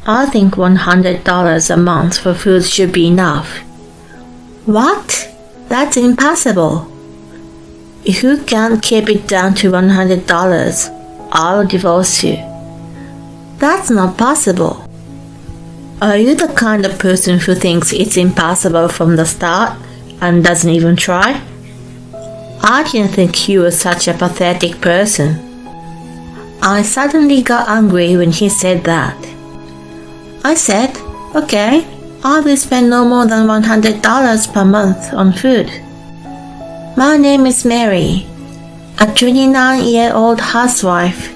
I think $100 a month for food should be enough. What? That's impossible. If you can't keep it down to $100, I'll divorce you. That's not possible. Are you the kind of person who thinks it's impossible from the start and doesn't even try? I didn't think you were such a pathetic person. I suddenly got angry when he said that. I said, okay, I will spend no more than $100 per month on food. My name is Mary, a 29-year-old housewife.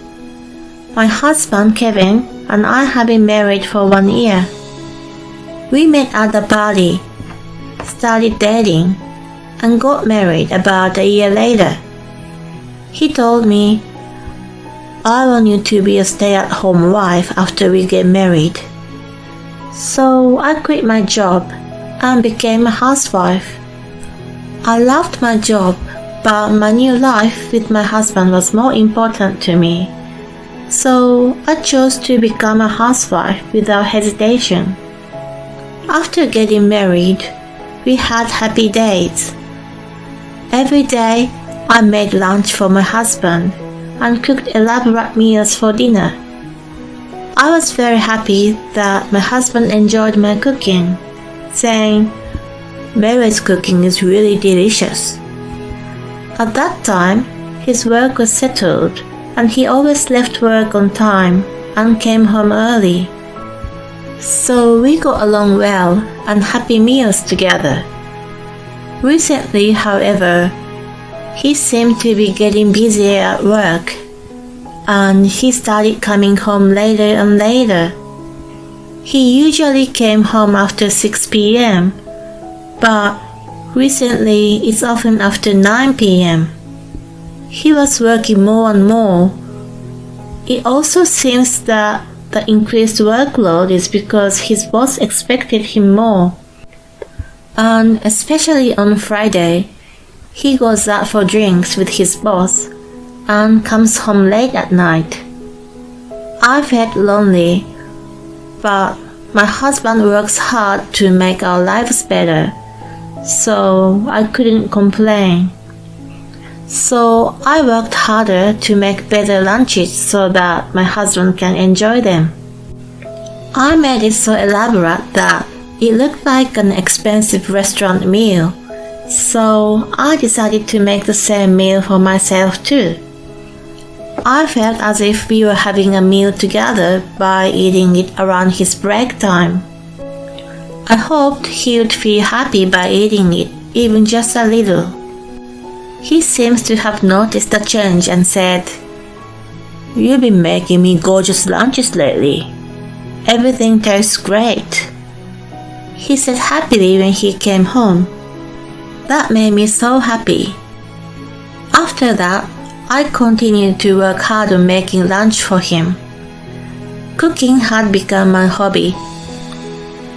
My husband Kevin and I have been married for 1 year. We met at the party, started dating, and got married about a year later. He told me, I want you to be a stay-at-home wife after we get married. So I quit my job and became a housewife. I loved my job, but my new life with my husband was more important to me. So I chose to become a housewife without hesitation. After getting married, we had happy days. Every day, I made lunch for my husband and cooked elaborate meals for dinner. I was very happy that my husband enjoyed my cooking, saying, Mary's cooking is really delicious. At that time, his work was settled and he always left work on time and came home early. So we got along well and happy meals together. Recently, however, he seemed to be getting busier at work and he started coming home later and later. He usually came home after 6 p.m., but recently it's often after 9 p.m. He was working more and more. It also seems that the increased workload is because his boss expected him more. And especially on Friday, he goes out for drinks with his boss and comes home late at night. I felt lonely, but my husband works hard to make our lives better, so I couldn't complain. So I worked harder to make better lunches so that my husband can enjoy them. I made it so elaborate that it looked like an expensive restaurant meal, so I decided to make the same meal for myself too. I felt as if we were having a meal together by eating it around his break time. I hoped he would feel happy by eating it, even just a little. He seems to have noticed the change and said, You've been making me gorgeous lunches lately. Everything tastes great. He said happily when he came home. That made me so happy. After that, I continued to work hard on making lunch for him. Cooking had become my hobby.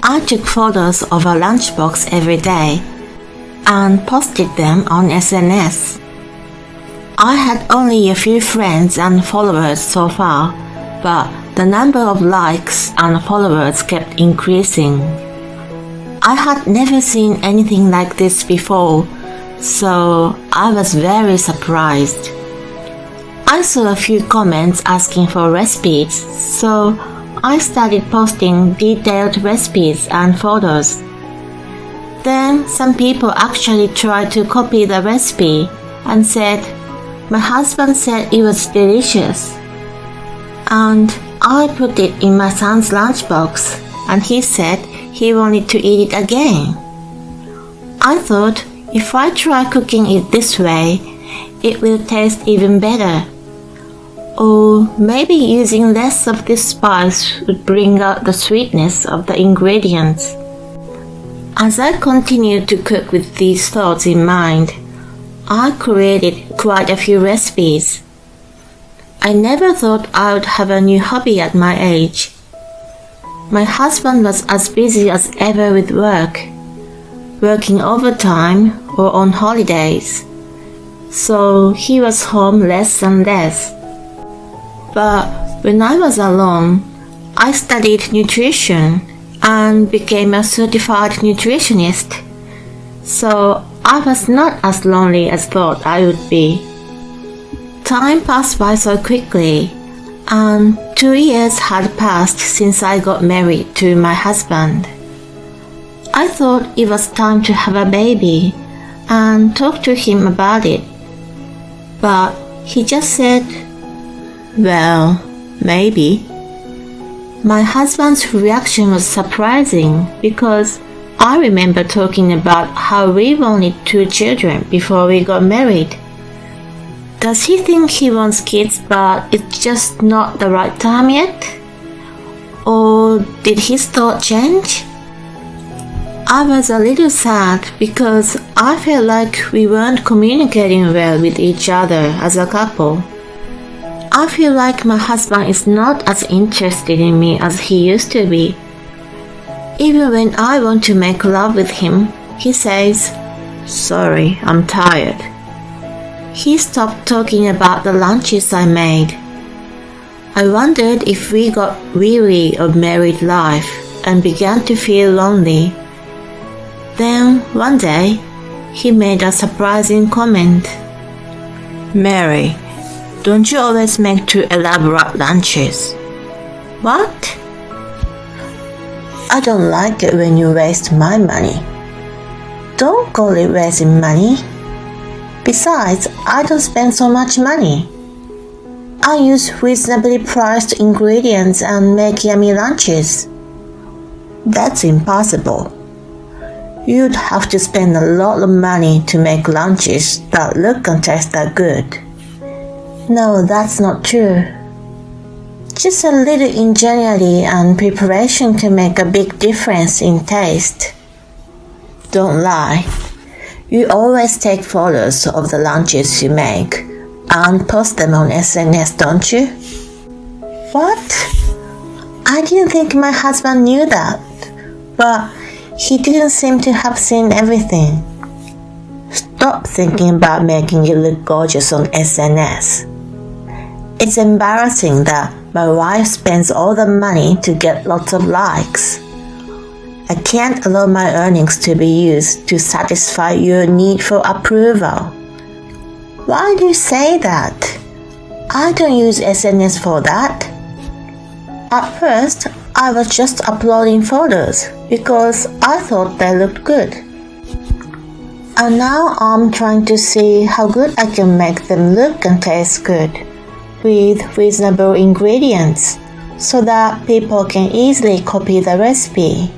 I took photos of our lunchbox every day and posted them on SNS. I had only a few friends and followers so far, but the number of likes and followers kept increasing. I had never seen anything like this before, so I was very surprised. I saw a few comments asking for recipes, so I started posting detailed recipes and photos. Then some people actually tried to copy the recipe and said, My husband said it was delicious. And I put it in my son's lunchbox and he said he wanted to eat it again. I thought if I try cooking it this way, it will taste even better. Or maybe using less of this spice would bring out the sweetness of the ingredients. As I continued to cook with these thoughts in mind, I created quite a few recipes. I never thought I would have a new hobby at my age. My husband was as busy as ever with work, working overtime or on holidays, so he was home less and less. But when I was alone, I studied nutrition and became a certified nutritionist. So I was not as lonely as thought I would be. Time passed by so quickly, and 2 years had passed since I got married to my husband. I thought it was time to have a baby and talk to him about it. But he just said, "Well, maybe." My husband's reaction was surprising because I remember talking about how we wanted 2 children before we got married. Does he think he wants kids but it's just not the right time yet? Or did his thought change? I was a little sad because I felt like we weren't communicating well with each other as a couple. I feel like my husband is not as interested in me as he used to be. Even when I want to make love with him, he says, "Sorry, I'm tired." He stopped talking about the lunches I made. I wondered if we got weary of married life and began to feel lonely. Then one day, he made a surprising comment. "Mary, don't you always make too elaborate lunches?" "What?" "I don't like it when you waste my money." "Don't call it wasting money. Besides, I don't spend so much money. I use reasonably priced ingredients and make yummy lunches." "That's impossible. You'd have to spend a lot of money to make lunches that look and taste that good." "No, that's not true. Just a little ingenuity and preparation can make a big difference in taste." "Don't lie. You always take photos of the lunches you make and post them on SNS, don't you?" "What? I didn't think my husband knew that, but he didn't seem to have seen everything." "Stop thinking about making it look gorgeous on SNS. It's embarrassing that my wife spends all the money to get lots of likes. I can't allow my earnings to be used to satisfy your need for approval." "Why do you say that? I don't use SNS for that." "At first, I was just uploading photos because I thought they looked good. And now I'm trying to see how good I can make them look and taste good with reasonable ingredients so that people can easily copy the recipe."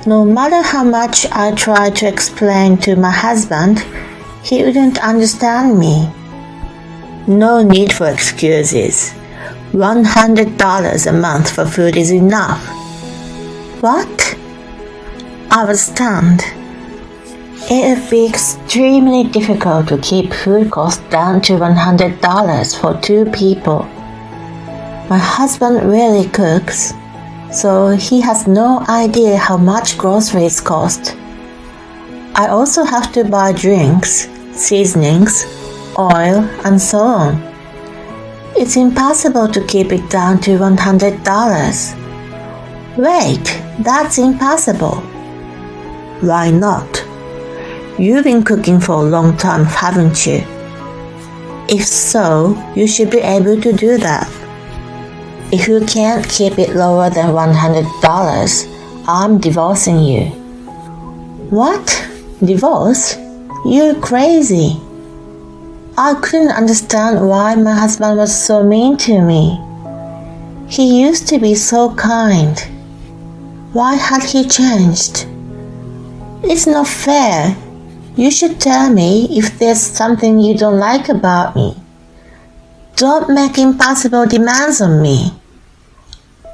No matter how much I tried to explain to my husband, he wouldn't understand me. "No need for excuses. $100 a month for food is enough." "What?" I was stunned. It would be extremely difficult to keep food costs down to $100 for 2 people. My husband rarely cooks, so he has no idea how much groceries cost. I also have to buy drinks, seasonings, oil, and so on. It's impossible to keep it down to $100. "Wait, that's impossible." "Why not? You've been cooking for a long time, haven't you? If so, you should be able to do that. If you can't keep it lower than $100, I'm divorcing you." "What? Divorce? You're crazy." I couldn't understand why my husband was so mean to me. He used to be so kind. Why had he changed? "It's not fair. You should tell me if there's something you don't like about me. Don't make impossible demands on me."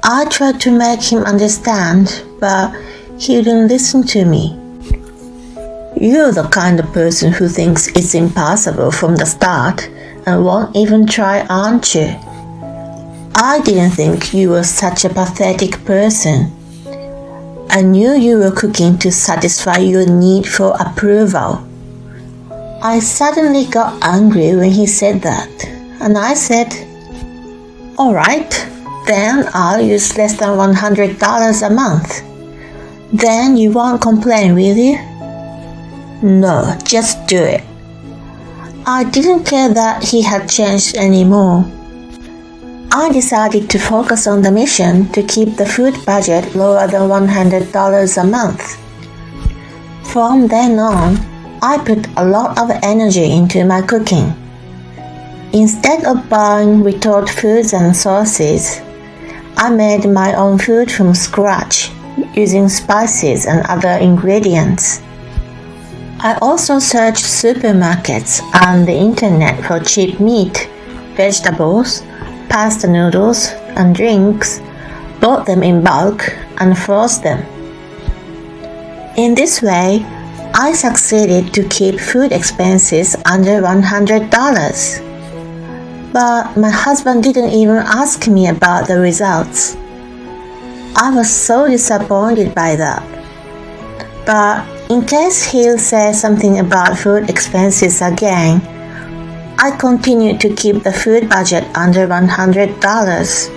I tried to make him understand, but he wouldn't listen to me. "You're the kind of person who thinks it's impossible from the start and won't even try, aren't you? I didn't think you were such a pathetic person. I knew you were cooking to satisfy your need for approval." I suddenly got angry when he said that, and I said, "All right, Then I'll use less than $100 a month. Then you won't complain, will you? No, just do it. I didn't care that he had changed anymore. I decided to focus on the mission to keep the food budget lower than $100 a month. From then on, I put a lot of energy into my cooking. Instead of buying retold foods and sauces, I made my own food from scratch using spices and other ingredients. I also searched supermarkets and the internet for cheap meat, vegetables, pasta noodles, and drinks, bought them in bulk, and froze them. In this way, I succeeded to keep food expenses under $100. But my husband didn't even ask me about the results. I was so disappointed by that. But in case he'll say something about food expenses again, I continued to keep the food budget under $100.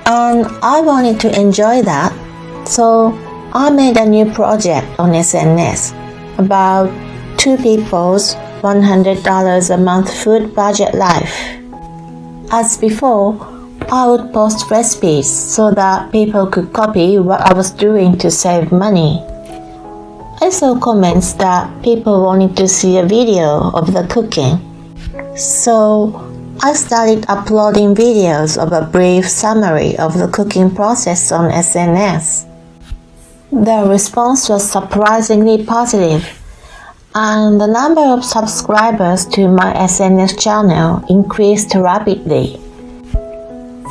And I wanted to enjoy that, so I made a new project on SNS about two people's $100 a month food budget life. As before, I would post recipes so that people could copy what I was doing to save money. I saw comments that people wanted to see a video of the cooking. So I started uploading videos of a brief summary of the cooking process on SNS. The response was surprisingly positive, and the number of subscribers to my SNS channel increased rapidly,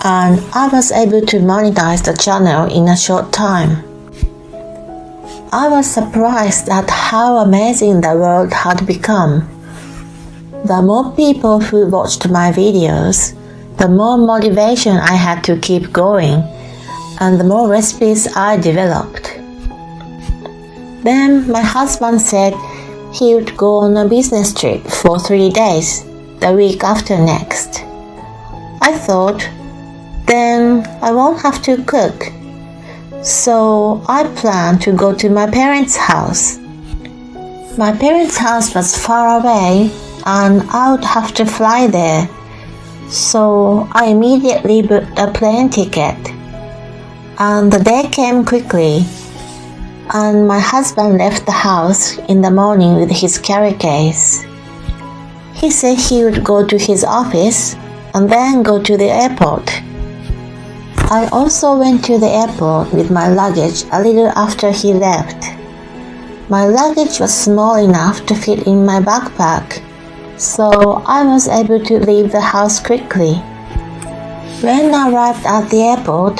and I was able to monetize the channel in a short time. I was surprised at how amazing the world had become. The more people who watched my videos, the more motivation I had to keep going, and the more recipes I developed. Then my husband said he would go on a business trip for 3 days, the week after next. I thought, then I won't have to cook. So I planned to go to my parents' house. My parents' house was far away, and I would have to fly there, so I immediately booked a plane ticket. And the day came quickly, and my husband left the house in the morning with his carry case. He said he would go to his office and then go to the airport. I also went to the airport with my luggage a little after he left. My luggage was small enough to fit in my backpack, so I was able to leave the house quickly. When I arrived at the airport,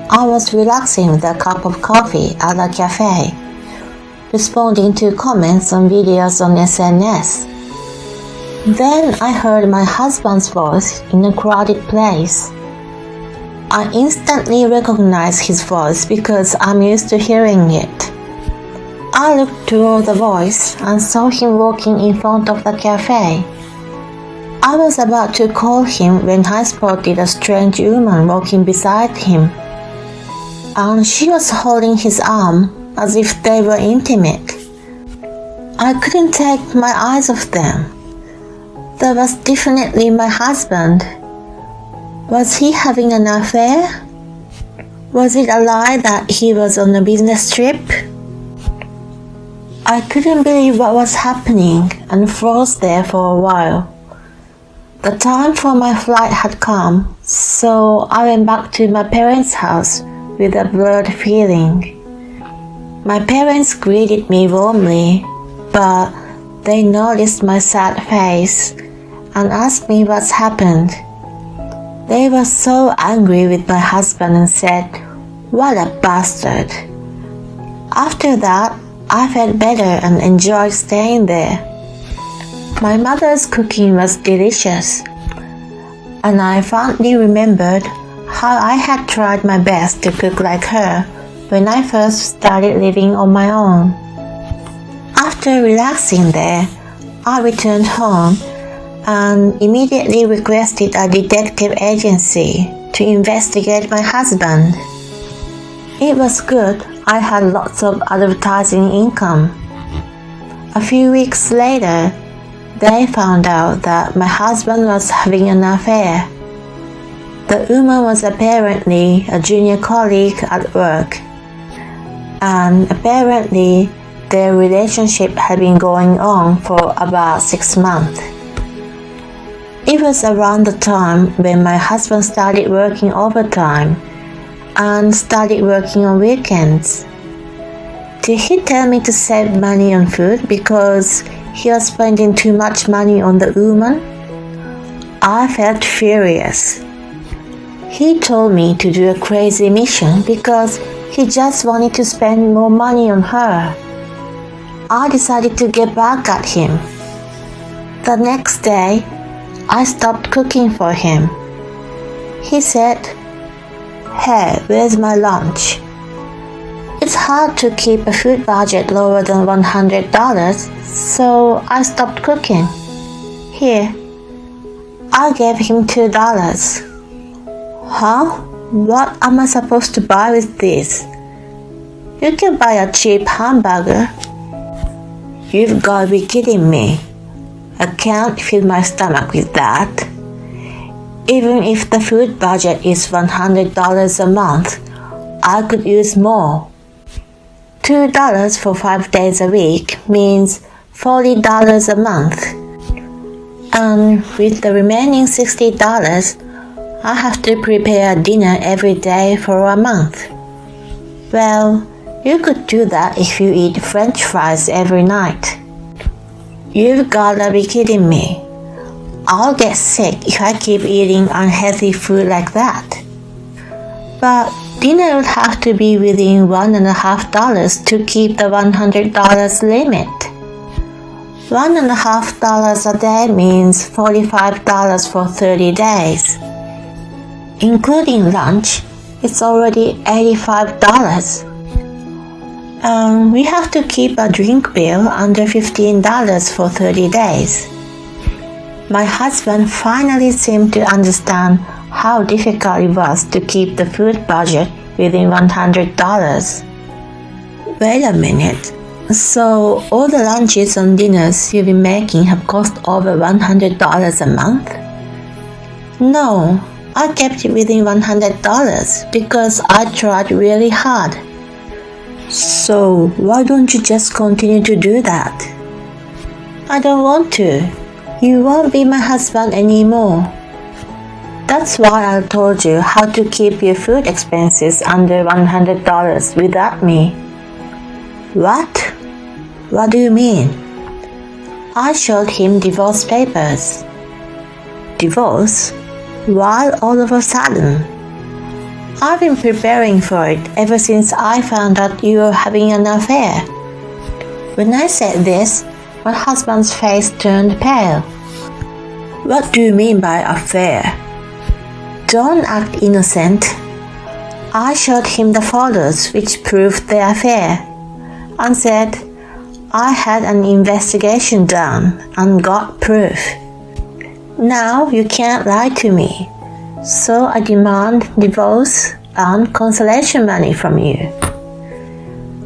I was relaxing with a cup of coffee at a cafe, responding to comments on videos on SNS. Then I heard my husband's voice in a crowded place. I instantly recognized his voice because I'm used to hearing it. I looked toward the voice and saw him walking in front of the cafe. I was about to call him when I spotted a strange woman walking beside him, and she was holding his arm as if they were intimate. I couldn't take my eyes off them. That was definitely my husband. Was he having an affair? Was it a lie that he was on a business trip? I couldn't believe what was happening and froze there for a while. The time for my flight had come, so I went back to my parents' house with a blurred feeling. My parents greeted me warmly, but they noticed my sad face and asked me what's happened. They were so angry with my husband and said, "What a bastard." After that, I felt better and enjoyed staying there. My mother's cooking was delicious, and I fondly remembered how I had tried my best to cook like her when I first started living on my own. After relaxing there, I returned home and immediately requested a detective agency to investigate my husband. It was good. I had lots of advertising income. A few weeks later, they found out that my husband was having an affair. The woman was apparently a junior colleague at work, and apparently their relationship had been going on for about 6 months. It was around the time when my husband started working overtime and started working on weekends. Did he tell me to save money on food because he was spending too much money on the woman? I felt furious. He told me to do a crazy mission because he just wanted to spend more money on her. I decided to get back at him. The next day, I stopped cooking for him. He said, "Hey, where's my lunch?" It's hard to keep a food budget lower than $100, so I stopped cooking. Here, I gave him $2. Huh? What am I supposed to buy with this? You can buy a cheap hamburger. You've got to be kidding me. I can't fill my stomach with that. Even if the food budget is $100 a month, I could use more. $2 for 5 days a week means $40 a month. And with the remaining $60, I have to prepare dinner every day for a month. Well, you could do that if you eat French fries every night. You've gotta be kidding me. I'll get sick if I keep eating unhealthy food like that. But dinner would have to be within $1.50 to keep the $100 limit. $1.50 a day means $45 for 30 days. Including lunch, it's already $85. We have to keep a drink bill under $15 for 30 days. My husband finally seemed to understand how difficult it was to keep the food budget within $100. Wait a minute. So all the lunches and dinners you've been making have cost over $100 a month? No, I kept it within $100 because I tried really hard. So why don't you just continue to do that? I don't want to. You won't be my husband anymore. That's why I told you how to keep your food expenses under $100 without me. What? What do you mean? I showed him divorce papers. Divorce? Why all of a sudden? I've been preparing for it ever since I found out you were having an affair. When I said this, my husband's face turned pale. What do you mean by affair? Don't act innocent. I showed him the photos which proved the affair and said I had an investigation done and got proof. Now you can't lie to me, so I demand divorce and consolation money from you.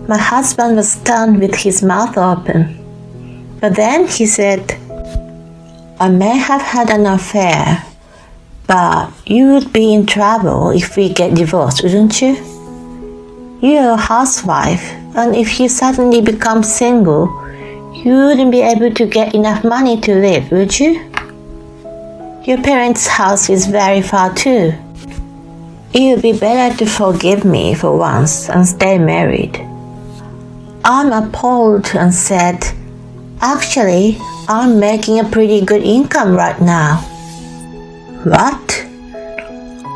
My husband was stunned with his mouth open, but then he said, I may have had an affair, but you would be in trouble if we get divorced, wouldn't you? You're a housewife, and if you suddenly become single, you wouldn't be able to get enough money to live, would you? Your parents' house is very far too. It would be better to forgive me for once and stay married. I'm appalled and said, actually, I'm making a pretty good income right now. What?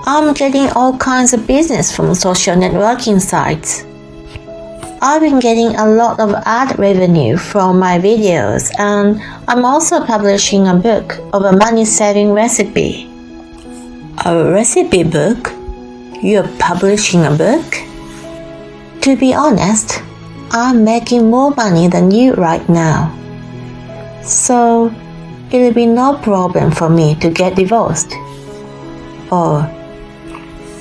I'm getting all kinds of business from social networking sites. I've been getting a lot of ad revenue from my videos, and I'm also publishing a book of a money-saving recipe. A recipe book? You're publishing a book? To be honest, I'm making more money than you right now. So, it'll be no problem for me to get divorced. Or,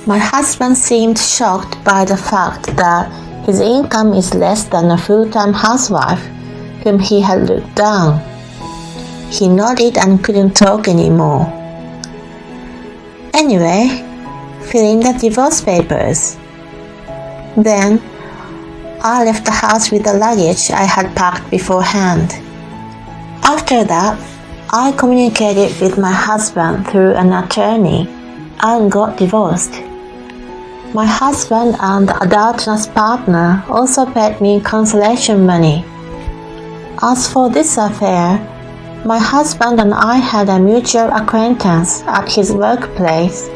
My husband seemed shocked by the fact that his income is less than a full-time housewife whom he had looked down. He nodded and couldn't talk anymore. Anyway, fill in the divorce papers. Then, I left the house with the luggage I had packed beforehand. After that, I communicated with my husband through an attorney and got divorced. My husband and the adult nurse partner also paid me consolation money. As for this affair, my husband and I had a mutual acquaintance at his workplace,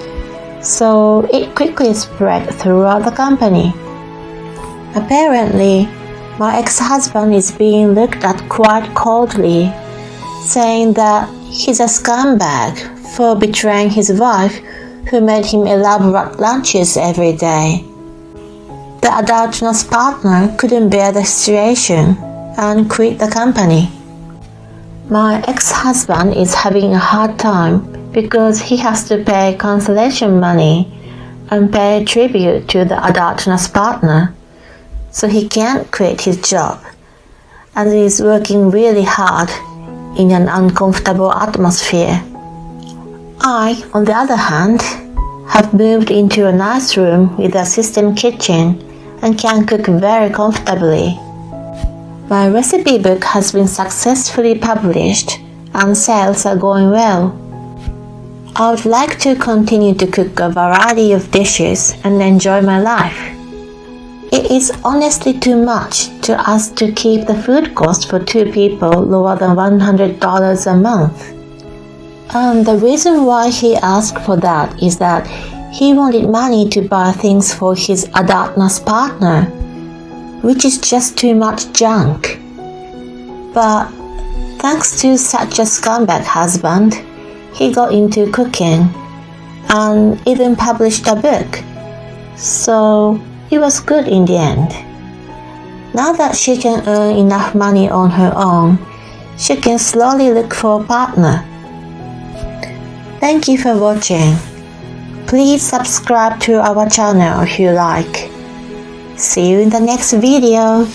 so it quickly spread throughout the company. Apparently, my ex-husband is being looked at quite coldly, saying that he's a scumbag for betraying his wife who made him elaborate lunches every day. The adult nurse partner couldn't bear the situation and quit the company. My ex-husband is having a hard time because he has to pay consolation money and pay tribute to the adult nurse partner, so he can't quit his job and is working really hard in an uncomfortable atmosphere. I, on the other hand, have moved into a nice room with a system kitchen and can cook very comfortably. My recipe book has been successfully published and sales are going well. I would like to continue to cook a variety of dishes and enjoy my life. It is honestly too much to ask to keep the food cost for 2 people lower than $100 a month. And the reason why he asked for that is that he wanted money to buy things for his adult nurse partner, which is just too much junk. But thanks to such a scumbag husband, he got into cooking and even published a book. So it was good in the end. Now that she can earn enough money on her own, she can slowly look for a partner. Thank you for watching. Please subscribe to our channel if you like. See you in the next video.